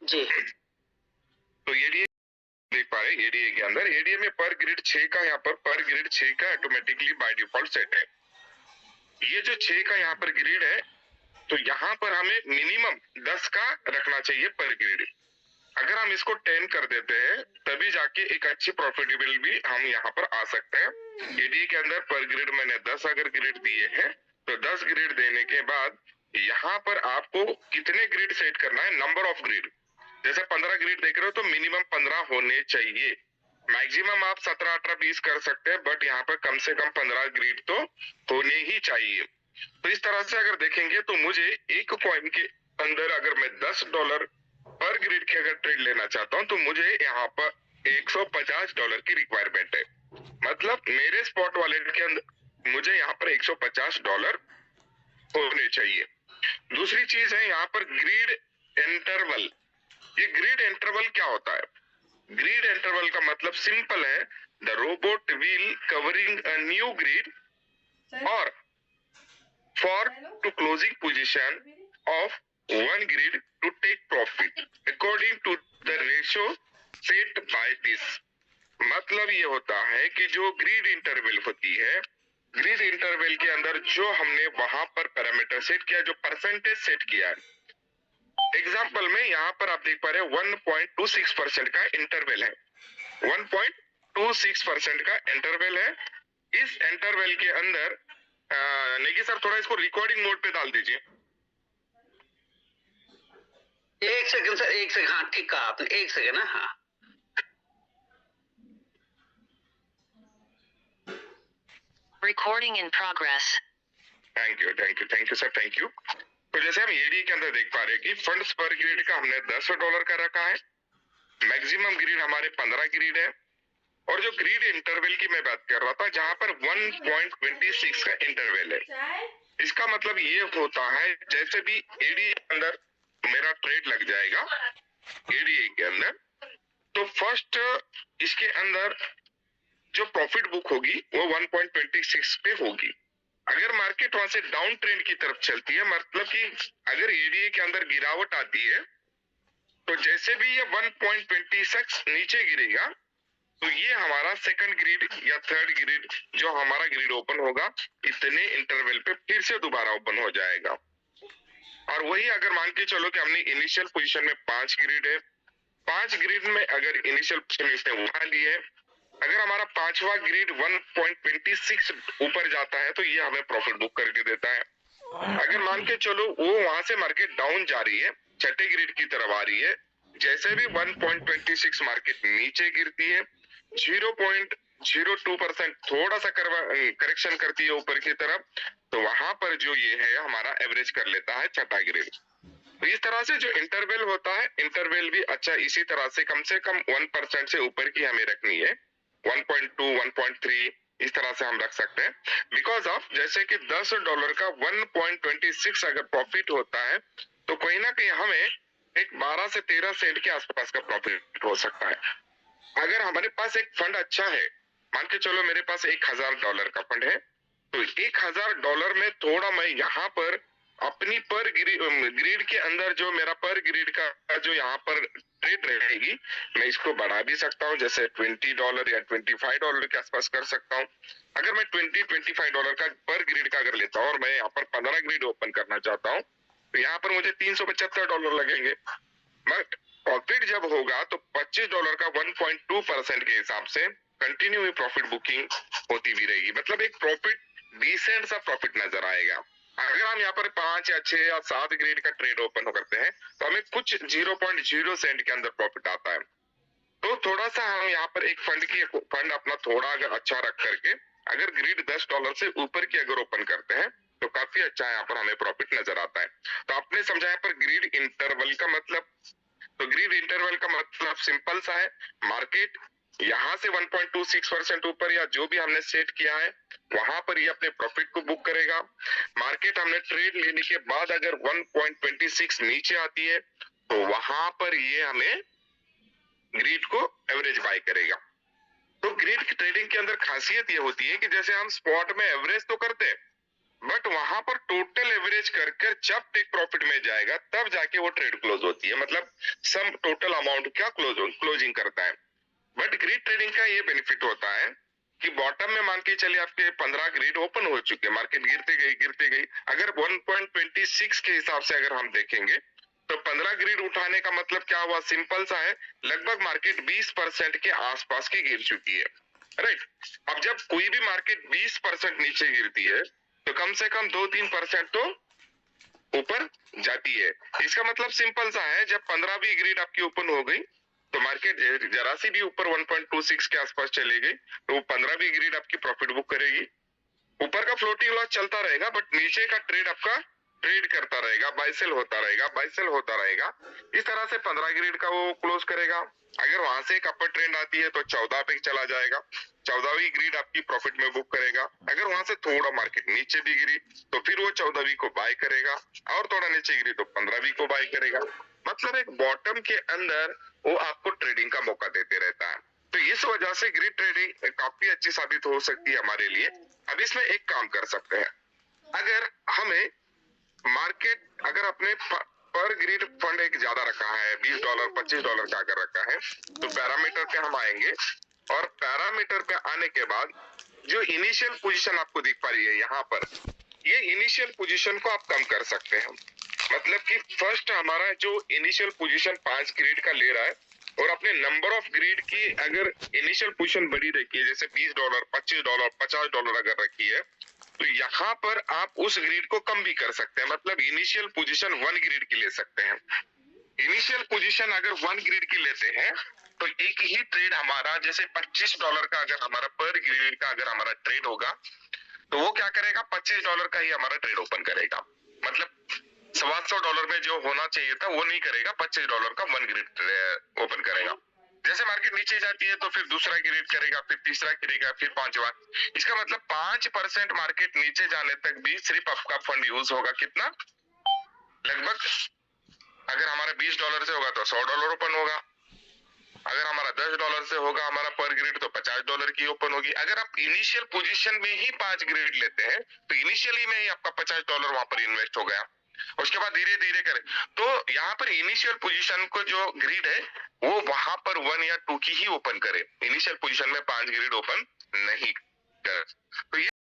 जी। तो एडीए देख पा रहे हैं, एडीए के अंदर एडीए में पर ग्रिड 6 का यहाँ पर ग्रिड 6 का ऑटोमेटिकली बाय डिफॉल्ट सेट है। ये जो 6 का यहाँ पर ग्रिड है, तो यहाँ पर हमें मिनिमम 10 का रखना चाहिए पर ग्रिड। अगर हम इसको 10 कर देते हैं तभी जाके एक अच्छी प्रॉफिटेबल भी हम यहाँ पर आ सकते हैं। एडीए के अंदर पर ग्रिड मैंने 10 अगर ग्रिड दिए हैं तो 10 ग्रिड देने के बाद यहाँ पर आपको कितने ग्रिड सेट करना है, नंबर ऑफ ग्रिड। जैसे 15 ग्रिड देख रहे हो तो मिनिमम 15 होने चाहिए। मैक्सिमम आप 17, 18, 20 कर सकते हैं, बट यहाँ पर कम से कम 15 ग्रिड तो होने ही चाहिए। तो इस तरह से अगर देखेंगे तो मुझे एक कॉइन के अंदर अगर मैं $10 पर ग्रिड की अगर ट्रेड लेना चाहता हूँ तो मुझे यहाँ पर $150 की रिक्वायरमेंट है। मतलब मेरे स्पॉट वॉलेट के अंदर मुझे यहाँ पर $150 होने चाहिए। दूसरी चीज है यहाँ पर ग्रिड इंटरवल। ये ग्रिड इंटरवल क्या होता है? ग्रिड इंटरवल का मतलब सिंपल है, the robot wheel covering a new grid और for to closing position of one grid to take profit according to the ratio set by this. मतलब ये होता है कि जो ग्रिड इंटरवल होती है, ग्रिड इंटरवल के अंदर जो हमने वहां पर पैरामीटर सेट किया, जो परसेंटेज सेट किया है, एग्जाम्पल में यहाँ पर आप देख पा रहे हैं 1.26% का इंटरवल है। 1.26% का इंटरवल है। इस इंटरवल के अंदर नेगी सर थोड़ा इसको रिकॉर्डिंग मोड पे डाल दीजिए। एक सेकंड सर, एक सेकंड। हाँ ठीक कहा आपने, एक सेकंड। हाँ Recording in progress. Thank you sir, thank you. तो जैसे हम एडी के अंदर देख पा रहे हैं कि फंड्स पर ग्रिड का हमने $10 का रखा है, मैक्सिमम ग्रिड हमारे 15 ग्रिड है, और जो ग्रिड इंटरवल की मैं बात कर रहा था जहां पर 1.26 का इंटरवल है, इसका मतलब ये होता है जैसे भी एडी के अंदर मेरा ट्रेड लग जाएगा एडी के अंदर, तो फर्स्ट इसके अंदर जो प्रॉफिट बुक होगी वो 1.26 पे होगी। अगर मार्केट वहां से डाउन ट्रेंड की तरफ चलती है, मतलब कि अगर एडीए के अंदर गिरावट आती है, तो जैसे भी ये 1.26 नीचे गिरेगा तो ये हमारा सेकंड ग्रिड या थर्ड ग्रिड जो हमारा ग्रिड ओपन होगा इतने इंटरवल पे फिर से दोबारा ओपन हो जाएगा। और वही अगर मान के चलो कि हमने इनिशियल पोजीशन में 5 ग्रिड है, 5 ग्रिड में अगर इनिशियल पोजीशन इसने उठा ली है, अगर हमारा 5वां ग्रिड 1.26 ऊपर जाता है तो ये हमें प्रॉफिट बुक करके देता है। अगर मान के चलो वो वहां से मार्केट डाउन जा रही है, छठे ग्रिड की तरफ आ रही है, जैसे भी 1.26 मार्केट नीचे गिरती है, 0.02% थोड़ा सा करेक्शन करती है ऊपर की तरफ, तो वहां पर जो ये है हमारा एवरेज कर लेता है छठा ग्रिड। तो इस तरह से जो इंटरवल होता है, इंटरवल भी अच्छा इसी तरह से कम 1% से ऊपर की हमें रखनी है, 1.2, 1.3 इस तरह से हम रख सकते हैं। बिकॉज ऑफ जैसे कि $10 का 1.26 अगर प्रॉफिट होता है तो कहीं ना कहीं हमें एक 12 से 13 सेंट के आसपास का प्रॉफिट हो सकता है। अगर हमारे पास एक फंड अच्छा है, मान के चलो मेरे पास $1000 का फंड है, तो $1000 में थोड़ा मैं यहाँ पर अपनी पर ग्रिड के अंदर जो मेरा पर ग्रिड का जो यहाँ पर ट्रेड रहेगी, मैं इसको बढ़ा भी सकता हूँ, जैसे $20 या $25 के आसपास कर सकता हूँ। अगर मैं $20-25 का पर ग्रिड का अगर लेता हूँ और मैं यहाँ पर 15 ग्रिड ओपन करना चाहता हूँ, तो यहाँ पर मुझे $375 लगेंगे। बट प्रॉफिट जब होगा तो $25 का 1.2% के हिसाब से कंटिन्यू ही प्रॉफिट बुकिंग होती भी रहेगी। मतलब एक प्रॉफिट, डिसेंट सा प्रॉफिट नजर आएगा। अगर हम यहाँ पर 5 या 6 या 7 ग्रेड का ट्रेड ओपन करते हैं तो हमें कुछ 0.0 सेंट के अंदर प्रॉफिट आता है। तो थोड़ा सा हम यहाँ पर एक फंड अपना थोड़ा अगर अच्छा रख करके अगर ग्रिड $10 से ऊपर की अगर ओपन करते हैं तो काफी अच्छा यहाँ पर हमें प्रॉफिट नजर आता है। तो आपने समझा यहाँ पर ग्रिड इंटरवल का मतलब, तो ग्रिड इंटरवल का मतलब सिंपल सा है, मार्केट यहाँ से 1.26% ऊपर या जो भी हमने सेट किया है वहां पर ये अपने प्रॉफिट को बुक करेगा। मार्केट हमने ट्रेड लेने के बाद अगर 1.26 नीचे आती है तो वहां पर ये हमें ग्रिड को एवरेज बाय करेगा। तो ग्रिड की ट्रेडिंग के अंदर खासियत ये होती है कि जैसे हम स्पॉट में एवरेज तो करते हैं, बट वहां पर टोटल एवरेज कर कर जब टेक प्रॉफिट में जाएगा तब जाके वो ट्रेड क्लोज होती है, मतलब सम टोटल अमाउंट का क्लोजिंग करता है। बट ग्रीड ट्रेडिंग का ये बेनिफिट होता है कि बॉटम में मान के चलिए आपके 15 ग्रीड ओपन हो चुके, मार्केट गिरते गई, अगर 1.26 के हिसाब से अगर हम देखेंगे तो 15 ग्रीड उठाने का मतलब क्या हुआ, सिंपल सा है, लगभग मार्केट 20% के आसपास की गिर चुकी है, राइट। अब जब कोई भी मार्केट 20% नीचे गिरती है तो कम से कम 2-3% तो ऊपर जाती है। इसका मतलब सिंपल सा है, जब 15 भी ग्रिड आपकी ओपन हो गई तो मार्केट जरा सी भी ऊपर 1.26 के आसपास चली गई तो वो 15 भी ग्रिड आपकी प्रॉफिट बुक करेगी। ऊपर का फ्लोटिंग लॉस चलता रहेगा बट नीचे का ट्रेड आपका ट्रेड करता रहेगा, बाय सेल होता रहेगा, बाय सेल होता रहेगा। इस तरह से 15 ग्रिड का वो क्लोज करेगा। अगर वहां से एक अपर ट्रेंड आती है तो 14 पे चला जाएगा, 14वीं ग्रिड आपकी प्रॉफिट में बुक करेगा। अगर वहां से थोड़ा मार्केट नीचे भी गिरी तो फिर वो 14वीं को बाय करेगा, और थोड़ा नीचे गिरी तो 15वीं को बाय करेगा। मतलब एक बॉटम के अंदर वो आपको ट्रेडिंग का मौका देते रहता है। तो इस वजह से ग्रिड ट्रेडिंग काफी अच्छी साबित हो सकती है हमारे लिए। अब इसमें एक काम कर सकते हैं, अगर हमें मार्केट अगर अपने पर ग्रिड फंड एक ज्यादा रखा है, $20 $25 का अगर रखा है, तो पैरामीटर पे हम आएंगे और पैरामीटर पे आने के बाद जो इनिशियल पोजीशन आपको दिख पा रही है यहाँ पर, ये इनिशियल पोजीशन को आप कम कर सकते हैं। मतलब कि फर्स्ट हमारा जो इनिशियल पोजीशन 5 ग्रिड का ले रहा है और अपने नंबर ऑफ ग्रिड की अगर इनिशियल पोजीशन बड़ी रखी है, जैसे $20 $25 $50 अगर रखी है, तो यहाँ पर आप उस ग्रिड को कम भी कर सकते हैं। मतलब इनिशियल पोजीशन 1 ग्रिड की ले सकते हैं। इनिशियल पोजीशन अगर 1 ग्रिड की लेते हैं तो एक ही ट्रेड हमारा, जैसे $25 का अगर हमारा पर ग्रिड का अगर हमारा ट्रेड होगा तो वो क्या करेगा, $25 का ही हमारा ट्रेड ओपन करेगा। मतलब $125 में जो होना चाहिए था वो नहीं करेगा, $25 का 1 ग्रिड ओपन करेगा। जैसे मार्केट नीचे जाती है तो फिर दूसरा ग्रिड करेगा, फिर तीसरा करेगा, फिर 5वां। इसका मतलब 5% मार्केट नीचे जाने तक भी सिर्फ आपका फंड यूज होगा कितना, लगभग अगर हमारा $20 से होगा तो $100 ओपन होगा, अगर हमारा $10 से होगा हमारा पर ग्रिड तो $50 की ओपन होगी। अगर आप इनिशियल पोजीशन में ही 5 ग्रिड लेते हैं तो इनिशियली में ही आपका $50 वहां पर इन्वेस्ट हो गया, उसके बाद धीरे धीरे करें तो यहाँ पर इनिशियल पोजीशन को जो ग्रिड है वो वहां पर 1 या 2 की ही ओपन करे, इनिशियल पोजीशन में 5 ग्रिड ओपन नहीं कर। तो ये